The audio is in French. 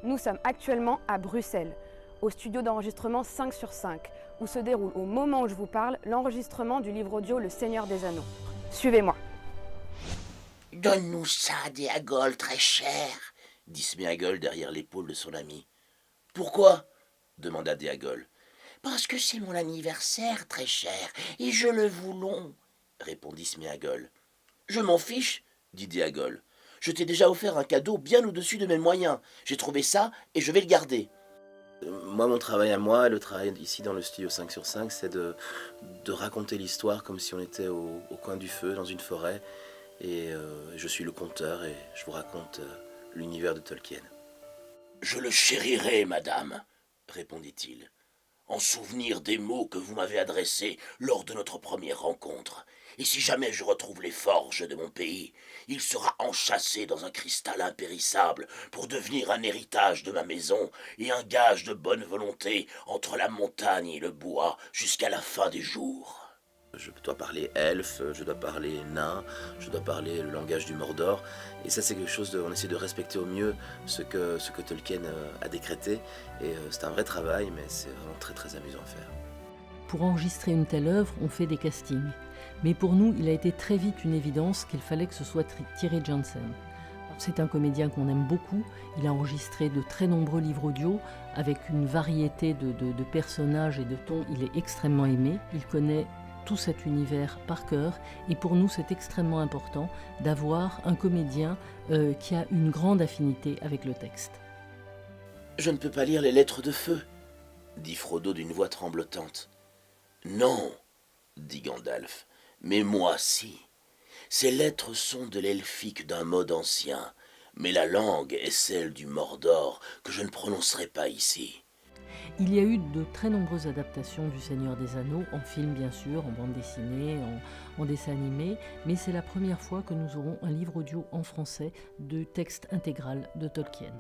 Nous sommes actuellement à Bruxelles, au studio d'enregistrement 5 sur 5, où se déroule au moment où je vous parle l'enregistrement du livre audio Le Seigneur des Anneaux. Suivez-moi. Donne-nous ça, Déagol, très cher, dit Sméagol derrière l'épaule de son ami. Pourquoi demanda Déagol. Parce que c'est mon anniversaire, très cher, et je le voulons, répondit Sméagol. Je m'en fiche, dit Déagol. Je t'ai déjà offert un cadeau bien au-dessus de mes moyens. J'ai trouvé ça et je vais le garder. Moi, mon travail à moi, le travail ici dans le studio 5 sur 5, c'est de raconter l'histoire comme si on était au coin du feu, dans une forêt. Et je suis le conteur et je vous raconte l'univers de Tolkien. Je le chérirai, madame, répondit-il, en souvenir des mots que vous m'avez adressés lors de notre première rencontre. Et si jamais je retrouve les forges de mon pays, il sera enchâssé dans un cristal impérissable pour devenir un héritage de ma maison et un gage de bonne volonté entre la montagne et le bois jusqu'à la fin des jours. Je dois parler elfe, je dois parler nain, je dois parler le langage du Mordor. Et ça, c'est quelque chose on essaie de respecter au mieux ce que Tolkien a décrété. Et c'est un vrai travail, mais c'est vraiment très très amusant à faire. Pour enregistrer une telle œuvre, on fait des castings. Mais pour nous, il a été très vite une évidence qu'il fallait que ce soit Thierry Janssen. C'est un comédien qu'on aime beaucoup. Il a enregistré de très nombreux livres audio avec une variété de personnages et de tons. Il est extrêmement aimé. Il connaît tout cet univers par cœur, et pour nous c'est extrêmement important d'avoir un comédien qui a une grande affinité avec le texte. Je ne peux pas lire les lettres de feu, dit Frodo d'une voix tremblotante. Non, dit Gandalf, mais moi si. Ces lettres sont de l'elfique d'un mode ancien, mais la langue est celle du Mordor que je ne prononcerai pas ici. Il y a eu de très nombreuses adaptations du Seigneur des Anneaux, en film bien sûr, en bande dessinée, en dessin animé, mais c'est la première fois que nous aurons un livre audio en français de texte intégral de Tolkien.